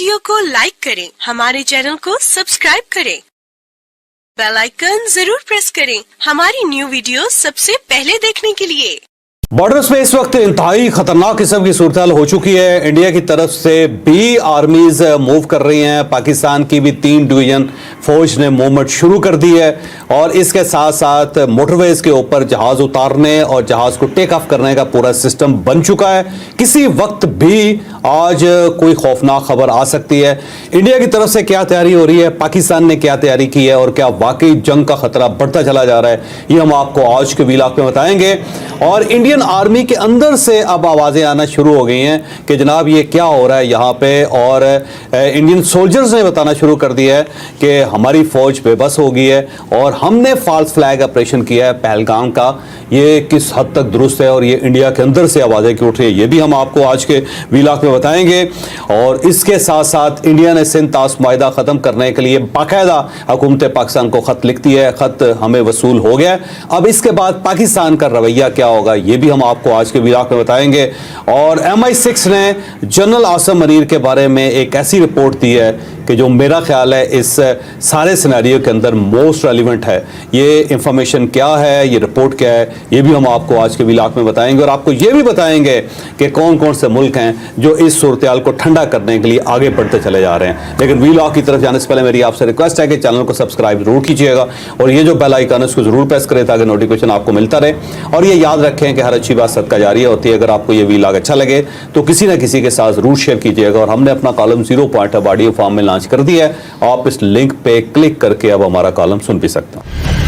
Video को like करें, हमारे चैनल को सब्सक्राइब करें, बेल आइकन जरूर प्रेस करें हमारी न्यू वीडियो सबसे पहले देखने के लिए। बॉर्डर्स में इस वक्त इंतहाई खतरनाक किस्म की सूरत हो चुकी है। इंडिया की तरफ से भी आर्मीज मूव कर रही हैं। पाकिस्तान की भी 3 डिवीजन फौज ने मूवमेंट शुरू कर दी है और इसके साथ साथ मोटरवेज के ऊपर जहाज उतारने और जहाज को टेक ऑफ करने का पूरा सिस्टम बन चुका है। किसी वक्त भी आज कोई खौफनाक खबर आ सकती है। इंडिया की तरफ से क्या तैयारी हो रही है, पाकिस्तान ने क्या तैयारी की है और क्या वाकई जंग का खतरा बढ़ता चला जा रहा है, ये हम आपको आज के व्लॉग में बताएंगे। और इंडियन आर्मी के अंदर से अब आवाजें आना शुरू हो गई हैं कि जनाब ये क्या हो रहा है यहाँ पे, और इंडियन सोल्जर्स ने बताना शुरू कर दिया है कि हमारी फौज बेबस हो गई है और हमने फॉल्स फ्लैग ऑपरेशन किया है पहलगाम का। ये किस हद तक दुरुस्त है और ये इंडिया के अंदर से आवाजें क्यों उठ रही है, ये भी हम आपको आज के व्लॉग में बताएंगे। और इसके साथ साथ इंडिया ने सिंध ताश मुआहिदा खत्म करने के लिए बाकायदा हुकूमत पाकिस्तान को खत लिखती है। खत हमें वसूल हो गया। अब इसके बाद पाकिस्तान का रवैया क्या होगा, ये भी हम आपको आज के व्लॉग में बताएंगे। और MI6 ने जनरल आसिम मनीर के बारे में एक ऐसी रिपोर्ट दी है कि जो मेरा ख्याल है इस सारे सिनेरियो के अंदर मोस्ट रेलिवेंट है। ये इंफॉर्मेशन क्या है, ये रिपोर्ट क्या है, ये भी हम आपको आज के व्लॉग में बताएंगे। और आपको ये भी बताएंगे कि कौन कौन से मुल्क हैं जो इस सूरत-ए-हाल को ठंडा करने के लिए आगे बढ़ते चले जा रहे हैं। लेकिन व्लॉग की तरफ जाने से पहले मेरी आपसे रिक्वेस्ट है कि चैनल को सब्सक्राइब जरूर कीजिएगा और ये जो बेल आइकन है उसको जरूर प्रेस करें ताकि नोटिफिकेशन आपको मिलता रहे। और ये याद रखें कि हर अच्छी बात सदका जारी होती है। अगर आपको ये व्लॉग अच्छा लगे तो किसी ना किसी के साथ जरूर शेयर कीजिएगा। और हमने अपना column 0 point of audio form में लॉन्च कर दिया है, आप इस लिंक पे क्लिक करके अब हमारा कॉलम सुन भी सकते हैं।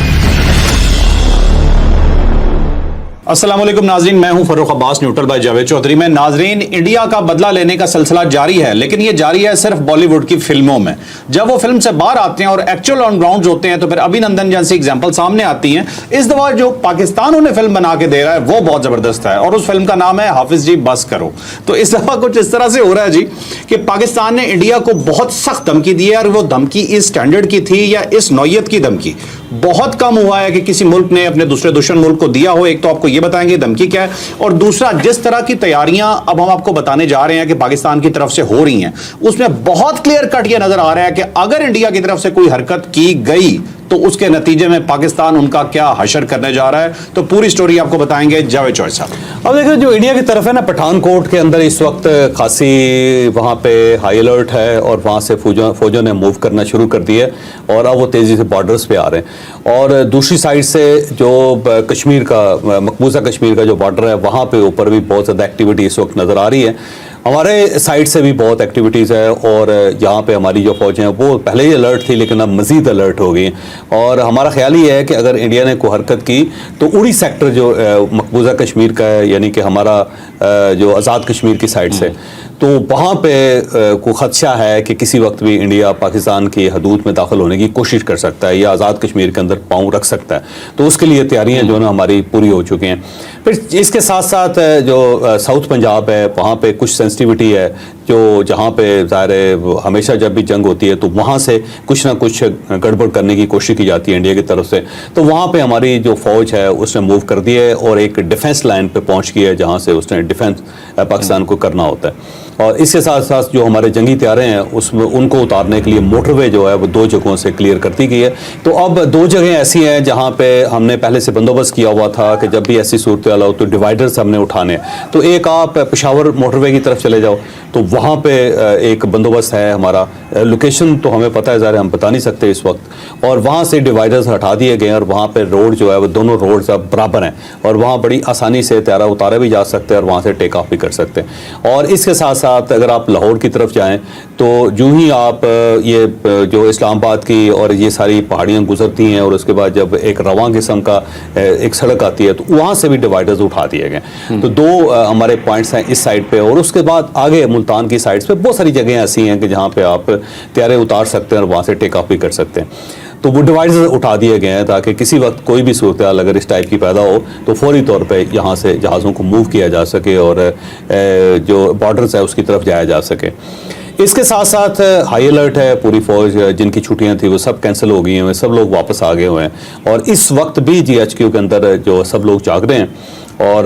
अस्सलाम वालेकुम नाजरीन, मैं हूं फरूख अब्बास, न्यूट्रल बाय जावेद चौधरी में। नाजरीन, इंडिया का बदला लेने का सिलसिला जारी है, लेकिन ये जारी है सिर्फ बॉलीवुड की फिल्मों में। जब वो फिल्म से बाहर आते हैं और एक्चुअल ऑन ग्राउंड होते हैं तो फिर अभिनंदन जैसी एग्जांपल सामने आती हैं। इस दफा जो पाकिस्तान उन्हें फिल्म बना के दे रहा है वो बहुत जबरदस्त है और उस फिल्म का नाम है हाफिज जी बस करो। तो इस दफा कुछ इस तरह से हो रहा है जी कि पाकिस्तान ने इंडिया को बहुत सख्त धमकी दी है और वो धमकी इस स्टैंडर्ड की थी या इस नौयत की धमकी बहुत कम हुआ है कि किसी मुल्क ने अपने दूसरे दुश्मन मुल्क को दिया हो। एक तो आपको ये बताएंगे धमकी क्या है, और दूसरा जिस तरह की तैयारियां अब हम आपको बताने जा रहे हैं कि पाकिस्तान की तरफ से हो रही हैं, उसमें बहुत क्लियर कट ये नजर आ रहा है कि अगर इंडिया की तरफ से कोई हरकत की गई तो उसके नतीजे में पाकिस्तान उनका क्या हशर करने जा रहा है। तो पूरी स्टोरी आपको बताएंगे जावेद चौधरी साहब। अब देखो, जो इंडिया की तरफ है ना, पठानकोट के अंदर इस वक्त खासी वहाँ पे हाई अलर्ट है और वहाँ से फौजों ने मूव करना शुरू कर दिया और अब वो तेज़ी से बॉर्डर्स पे आ रहे हैं। और दूसरी साइड से जो कश्मीर का मकबूजा कश्मीर का जो बॉर्डर है वहाँ पे ऊपर भी बहुत ज़्यादा एक्टिविटी इस वक्त नज़र आ रही है। हमारे साइड से भी बहुत एक्टिविटीज़ है और यहाँ पे हमारी जो फौज हैं वो पहले ही अलर्ट थी लेकिन अब मज़ीद अलर्ट हो गई। और हमारा ख्याल ही है कि अगर इंडिया ने कोई हरकत की तो उड़ी सेक्टर जो मकबूजा कश्मीर का है, यानी कि हमारा जो आज़ाद कश्मीर की साइड से, तो वहाँ पे को खदशा है कि किसी वक्त भी इंडिया पाकिस्तान की हदूद में दाखिल होने की कोशिश कर सकता है या आज़ाद कश्मीर के अंदर पाँव रख सकता है। तो उसके लिए तैयारियाँ जो है ना हमारी पूरी हो चुकी हैं। फिर इसके साथ साथ जो साउथ पंजाब है वहाँ पे कुछ सेंसिटिविटी है, जो जहाँ पे ज़ाहिर है हमेशा जब भी जंग होती है तो वहाँ से कुछ ना कुछ गड़बड़ करने की कोशिश की जाती है इंडिया की तरफ से। तो वहाँ पे हमारी जो फ़ौज है उसने मूव कर दी है और एक डिफेंस लाइन पे पहुँच गई है जहाँ से उसने डिफेंस पाकिस्तान को करना होता है। और इसके साथ साथ जो हमारे जंगी तैयारे हैं उसमें उनको उतारने के लिए मोटरवे जो है वो 2 जगहों से क्लियर कर दी गई है। तो अब 2 जगह ऐसी हैं जहाँ पे हमने पहले से बंदोबस्त किया हुआ था कि जब भी ऐसी सूरत हाल हो तो डिवाइडर्स हमने उठाने। तो एक आप पेशावर मोटरवे की तरफ चले जाओ तो वहाँ पे एक बंदोबस्त है हमारा। लोकेशन तो हमें पता है, ज़ाहिर हम बता नहीं सकते इस वक्त। और वहाँ से डिवाइडर्स हटा दिए गए और वहाँ पे रोड जो है वो दोनों रोड्स अब बराबर हैं और वहाँ बड़ी आसानी से तैयारा उतारे भी जा सकते हैं और वहाँ से टेक ऑफ भी कर सकते हैं। और इसके साथ साथ अगर आप लाहौर की तरफ जाएं तो जो ही आप ये जो इस्लामाबाद की और ये सारी पहाड़ियाँ गुजरती हैं और उसके बाद जब एक रवां किस्म का एक सड़क आती है तो वहाँ से भी डिवाइडर्स उठा दिए गए। तो 2 हमारे पॉइंट्स हैं इस साइड पे। और उसके बाद आगे मुल्तान की साइड्स पे बहुत सारी जगह ऐसी हैं कि जहाँ पे आप तैयारे उतार सकते हैं और वहाँ से टेक ऑफ भी कर सकते हैं। तो वो डिवाइडर्स उठा दिए गए हैं ताकि किसी वक्त कोई भी सूरत हाल अगर इस टाइप की पैदा हो तो फौरी तौर पे यहाँ से जहाज़ों को मूव किया जा सके और जो बॉर्डर्स है उसकी तरफ जाया जा सके। इसके साथ साथ हाई अलर्ट है। पूरी फौज जिनकी छुट्टियां थी वो सब कैंसिल हो गई हैं, सब लोग वापस आ गए हुए हैं और इस वक्त भी GHQ के अंदर जो सब लोग जाग रहे हैं और